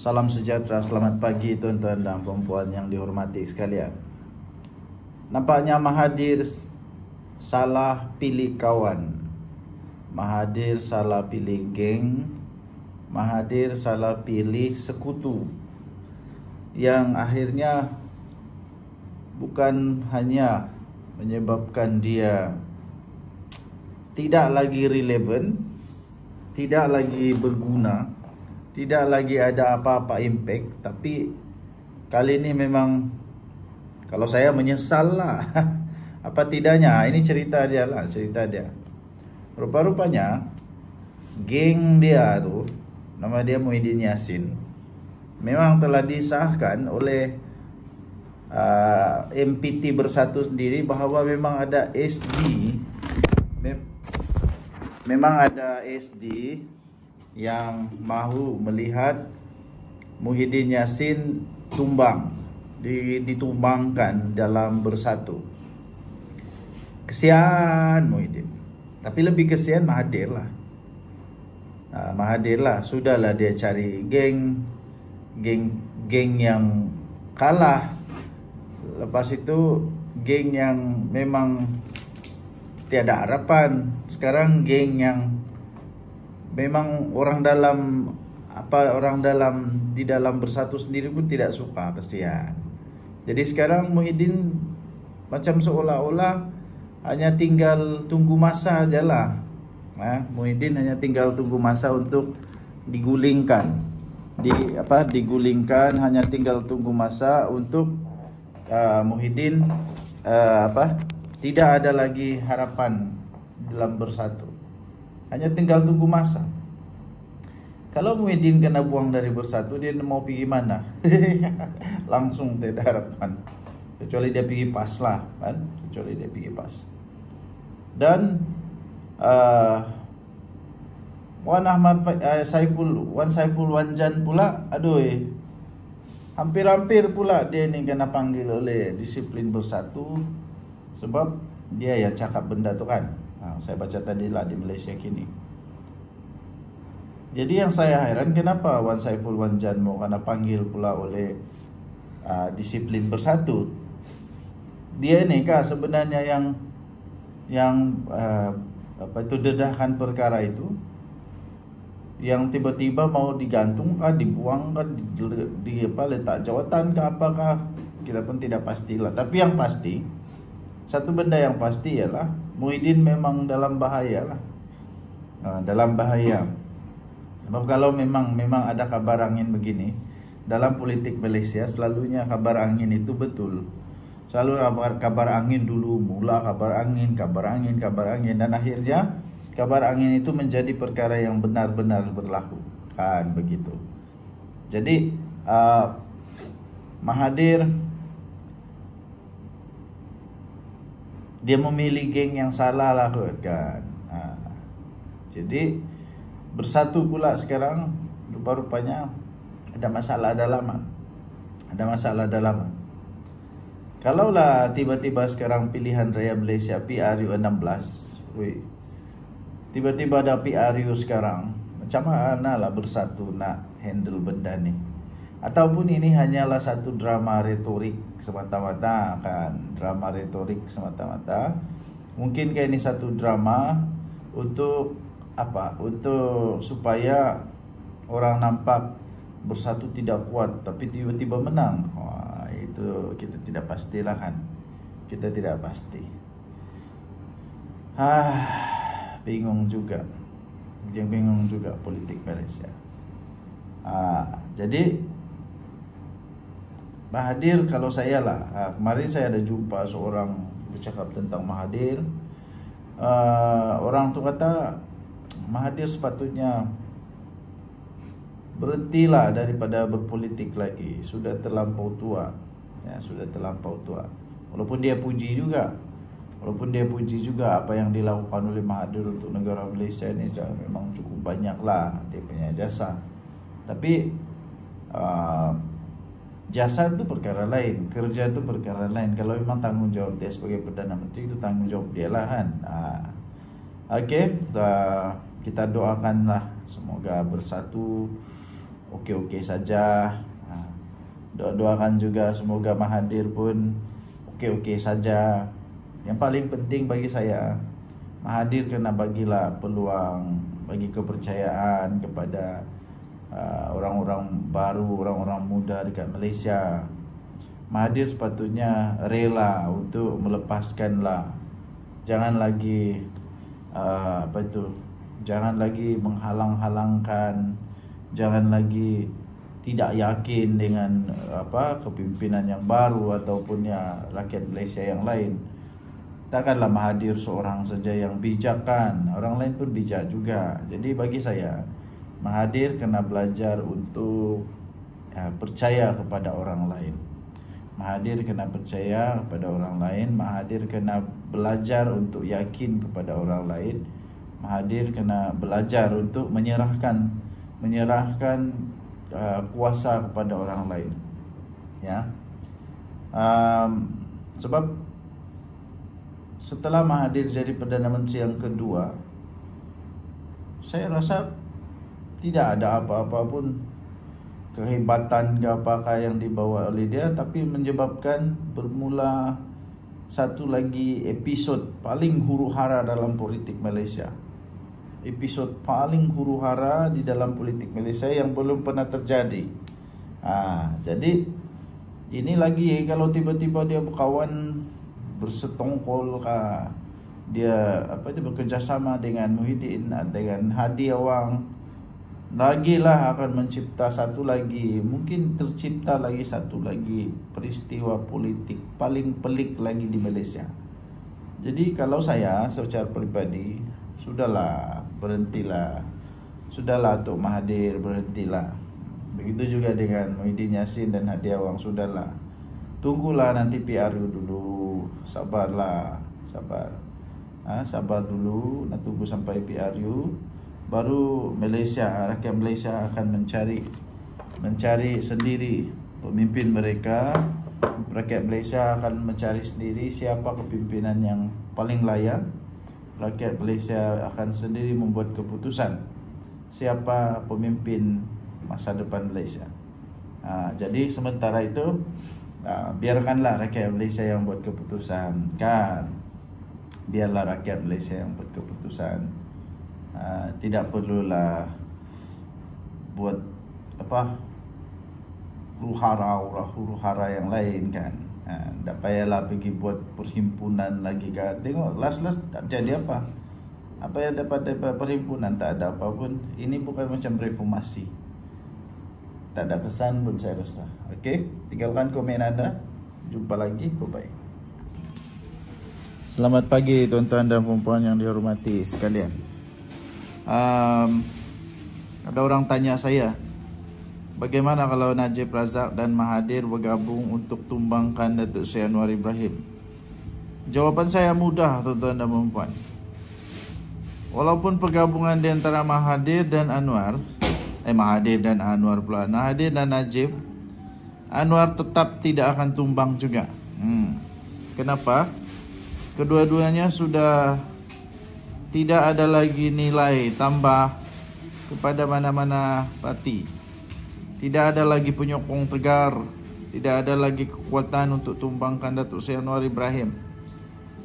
Salam sejahtera, selamat pagi tuan-tuan dan puan-puan yang dihormati sekalian. Nampaknya Mahathir salah pilih kawan, Mahathir salah pilih geng, Mahathir salah pilih sekutu, yang akhirnya bukan hanya menyebabkan dia tidak lagi relevan, tidak lagi berguna, tidak lagi ada apa-apa impact, tapi kali ini memang kalau saya menyesal lah. Apa tidaknya, ini cerita dia lah, cerita dia. Rupa-rupanya geng dia tuh, nama dia Muhyiddin Yassin, memang telah disahkan oleh MPT Bersatu sendiri bahwa memang ada SD, memang ada SD yang mahu melihat Muhyiddin Yassin tumbang, ditumbangkan dalam Bersatu. Kesian Muhyiddin, tapi lebih kesian Mahathir lah. Mahathir lah, sudahlah dia cari geng yang kalah. Lepas itu geng yang memang tiada harapan. Sekarang geng yang memang orang dalam di dalam Bersatu sendiri pun tidak suka, kesian. Jadi sekarang Muhyiddin macam seolah-olah hanya tinggal tunggu masa aja lah. Muhyiddin hanya tinggal tunggu masa untuk digulingkan. Digulingkan, hanya tinggal tunggu masa untuk Muhyiddin tidak ada lagi harapan dalam Bersatu. Hanya tinggal tunggu masa. Kalau Muhyiddin kena buang dari Bersatu, dia mau pergi mana? Langsung tidak harapan. Kecuali dia pergi PAS lah, kan? Kecuali dia pergi PAS. Dan Wan Saiful Wanjan pula, hampir-hampir pula dia ni kena panggil oleh disiplin Bersatu, sebab dia yang cakap benda tu kan. Saya baca tadi lah di Malaysia kini. Jadi yang saya heran, kenapa Wan Saiful Wanjan mau kena panggil pula oleh disiplin Bersatu? Dia ni kah sebenarnya yang dedahkan perkara itu, yang tiba-tiba mau digantung kah, dibuang kah, letak jawatan kah, apakah, kita pun tidak pastilah. Tapi yang pasti, satu benda yang pasti ialah Muhyiddin memang dalam bahaya lah. Dalam bahaya. Sebab kalau memang ada kabar angin begini, dalam politik Malaysia selalunya kabar angin itu betul. Selalu kabar angin dulu, mula kabar angin, dan akhirnya kabar angin itu menjadi perkara yang benar-benar berlaku, kan begitu. Jadi Mahathir dia memilih geng yang salah lah kan. Jadi Bersatu pula sekarang rupa-rupanya ada masalah dalaman. Kalaulah tiba-tiba sekarang pilihan raya Malaysia PRU 16, tiba-tiba ada PRU sekarang, macam mana lah Bersatu nak handle benda ni? Ataupun ini hanyalah satu drama retorik semata-mata kan, drama retorik semata-mata. Mungkinkah ini satu drama untuk apa? Untuk supaya orang nampak Bersatu tidak kuat, tapi tiba-tiba menang. Wah, itu kita tidak pastilah kan. Kita tidak pasti. Bingung juga politik Malaysia. Jadi Mahathir, kalau saya lah, kemarin saya ada jumpa seorang bercakap tentang Mahathir. Orang tu kata Mahathir sepatutnya berhentilah daripada berpolitik lagi, sudah terlampau tua. Sudah terlampau tua. Walaupun dia puji juga apa yang dilakukan oleh Mahathir untuk negara Malaysia ini, memang cukup banyak lah dia punya jasa. Tapi jasa itu perkara lain, kerja itu perkara lain. Kalau memang tanggung jawab dia sebagai Perdana Menteri, itu tanggung jawab dia lah kan. Kita doakanlah semoga Bersatu oke-oke saja. Doakan juga semoga Mahathir pun oke-oke saja. Yang paling penting bagi saya, Mahathir kena bagilah peluang, bagi kepercayaan kepada orang-orang baru, orang-orang muda dekat Malaysia. Mahathir sepatutnya rela untuk melepaskanlah. Jangan lagi jangan lagi menghalang-halangkan, jangan lagi tidak yakin dengan kepimpinan yang baru ataupun ya rakyat Malaysia yang lain. Takkanlah Mahathir seorang saja yang bijak kan, orang lain pun bijak juga. Jadi bagi saya, Mahathir kena belajar untuk percaya kepada orang lain. Mahathir kena percaya kepada orang lain. Mahathir kena belajar untuk yakin kepada orang lain. Mahathir kena belajar untuk menyerahkan kuasa kepada orang lain. Ya, sebab setelah Mahathir jadi Perdana Menteri yang kedua, saya rasa tidak ada apa-apa pun kehebatan ke apakah yang dibawa oleh dia, tapi menyebabkan bermula satu lagi episod paling huru-hara dalam politik Malaysia. Episod paling huru-hara di dalam politik Malaysia yang belum pernah terjadi. Jadi ini lagi kalau tiba-tiba dia berkawan bersetongkol dia bekerjasama dengan Muhyiddin, dengan Hadi Awang, lagilah akan mencipta mungkin tercipta lagi satu lagi peristiwa politik paling pelik lagi di Malaysia. Jadi kalau saya secara pribadi, berhentilah. Sudahlah untuk Mahathir, berhentilah. Begitu juga dengan Muhyiddin Yassin dan Hadi Awang, sudahlah. Tunggulah nanti PRU dulu, sabarlah, sabar dulu, nak tunggu sampai PRU, baru rakyat Malaysia akan mencari sendiri pemimpin mereka. Rakyat Malaysia akan mencari sendiri siapa kepimpinan yang paling layak. Rakyat Malaysia akan sendiri membuat keputusan siapa pemimpin masa depan Malaysia. Jadi sementara itu biarkanlah rakyat Malaysia yang buat keputusan kan. Biarlah rakyat Malaysia yang buat keputusan. Tidak perlulah buat huru-hara yang lain kan. Tak payahlah pergi buat perhimpunan lagi kan. Tengok last tak jadi apa. Apa yang dapat daripada perhimpunan? Tak ada apa pun. Ini bukan macam reformasi. Tak ada kesan pun saya rasa. Okey, tinggalkan komen anda. Jumpa lagi, bye-bye. Selamat pagi tuan-tuan dan puan-puan yang dihormati sekalian. Ada orang tanya saya, bagaimana kalau Najib Razak dan Mahathir bergabung untuk tumbangkan Datuk Seri Anwar Ibrahim? Jawapan saya mudah tuan-tuan dan puan-puan. Walaupun pergabungan di antara Mahathir dan Anwar dan Najib, Anwar tetap tidak akan tumbang juga. Kenapa? Kedua-duanya sudah tidak ada lagi nilai tambah kepada mana-mana parti. Tidak ada lagi penyokong tegar, tidak ada lagi kekuatan untuk tumbangkan Datuk Seri Anwar Ibrahim.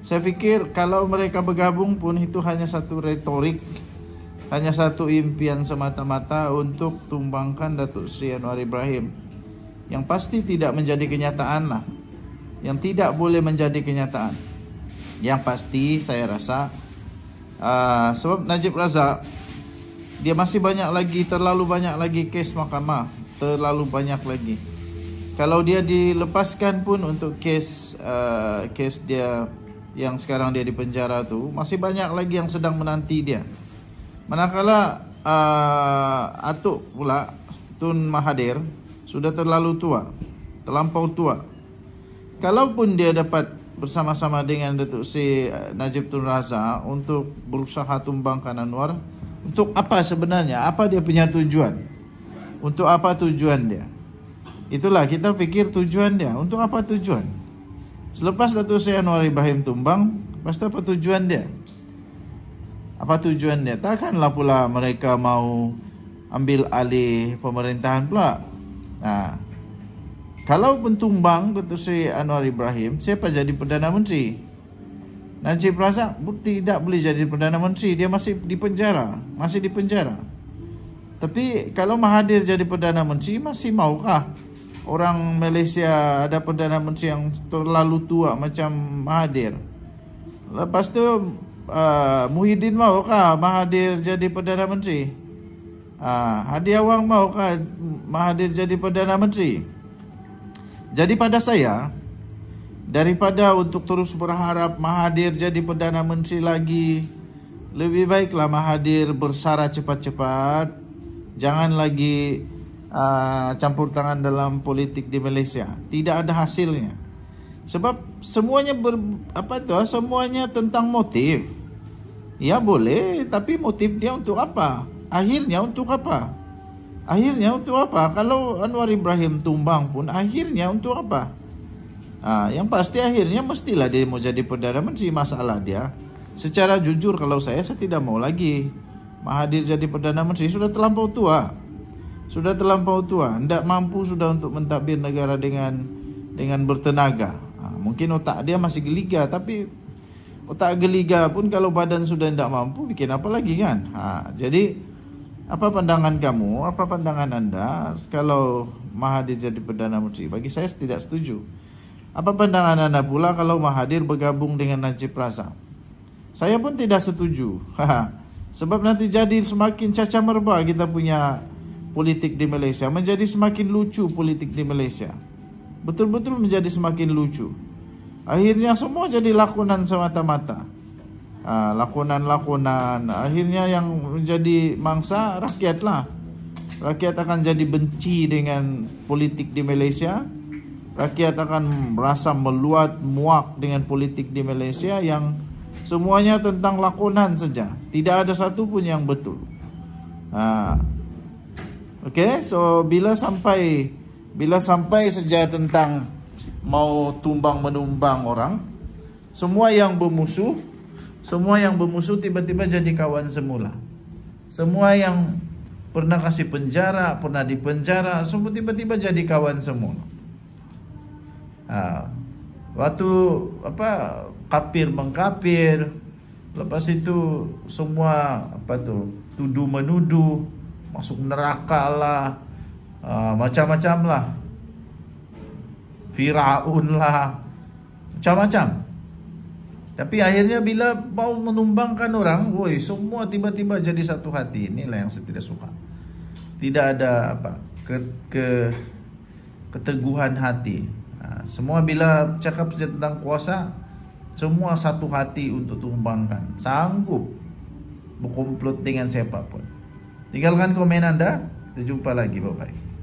Saya fikir kalau mereka bergabung pun itu hanya satu retorik, hanya satu impian semata-mata untuk tumbangkan Datuk Seri Anwar Ibrahim, yang pasti tidak menjadi kenyataan lah, yang tidak boleh menjadi kenyataan. Yang pasti saya rasa sebab Najib Razak dia masih terlalu banyak lagi kes mahkamah, terlalu banyak lagi. Kalau dia dilepaskan pun untuk kes dia yang sekarang dia di penjara tu, masih banyak lagi yang sedang menanti dia. Manakala atuk pula Tun Mahathir sudah terlalu tua, terlampau tua. Kalaupun dia dapat bersama-sama dengan Datuk Seri Najib Tun Razak untuk berusaha tumbangkan Anwar, untuk apa sebenarnya? Apa dia punya tujuan? Untuk apa tujuan dia? Itulah kita fikir tujuan dia. Untuk apa tujuan? Selepas Datuk Seri Anwar Ibrahim tumbang, lepas itu apa tujuan dia? Apa tujuan dia? Takkanlah pula mereka mau ambil alih pemerintahan pula. Nah, kalau pun tumbang Datuk Seri Anwar Ibrahim, siapa jadi Perdana Menteri? Najib Razak tidak boleh jadi Perdana Menteri, dia masih di penjara. Tapi kalau Mahathir jadi Perdana Menteri, masih maukah orang Malaysia ada Perdana Menteri yang terlalu tua macam Mahathir? Lepas tu Muhyiddin maukah Mahathir jadi Perdana Menteri? Hadi Awang maukah Mahathir jadi Perdana Menteri? Jadi pada saya, daripada untuk terus berharap Mahathir jadi Perdana Menteri lagi, lebih baiklah Mahathir bersara cepat-cepat. Jangan lagi campur tangan dalam politik di Malaysia. Tidak ada hasilnya. Sebab semuanya semuanya tentang motif. Ya boleh, tapi motif dia untuk apa? Akhirnya untuk apa? Kalau Anwar Ibrahim tumbang pun akhirnya untuk apa? Yang pasti akhirnya mestilah dia mau jadi Perdana Menteri. Masalah dia, secara jujur kalau saya tidak mau lagi Mahathir jadi Perdana Menteri. Sudah terlampau tua. Tidak mampu sudah untuk mentadbir negara dengan bertenaga. Mungkin otak dia masih geliga, tapi otak geliga pun kalau badan sudah tidak mampu, bikin apa lagi kan? Jadi apa pandangan kamu? Apa pandangan anda kalau Mahathir jadi Perdana Menteri? Bagi saya tidak setuju. Apa pandangan anda pula kalau Mahathir bergabung dengan Najib Razak? Saya pun tidak setuju. Sebab nanti jadi semakin caca merbak kita punya politik di Malaysia. Menjadi semakin lucu politik di Malaysia. Betul-betul menjadi semakin lucu. Akhirnya semua jadi lakonan semata-mata. Lakonan. Akhirnya yang menjadi mangsa rakyatlah. Rakyat akan jadi benci dengan politik di Malaysia. Rakyat akan merasa muak dengan politik di Malaysia yang semuanya tentang lakonan saja. Tidak ada satu pun yang betul. Okay, so bila sampai saja tentang mau tumbang menumbang orang, semua yang bermusuh tiba-tiba jadi kawan semula. Semua yang pernah kasih penjara, pernah dipenjara, semua tiba-tiba jadi kawan semua. Waktu kafir mengkafir, lepas itu semua tuduh menuduh, masuk neraka lah, macam-macam lah, Firaun lah, macam-macam. Tapi akhirnya bila mau menumbangkan orang, semua tiba-tiba jadi satu hati. Inilah yang saya tidak suka. Tidak ada keteguhan hati. Semua bila cakap tentang kuasa, semua satu hati untuk tumbangkan. Sanggup berkomplot dengan siapapun. Tinggalkan komen anda. Kita jumpa lagi. Bye-bye.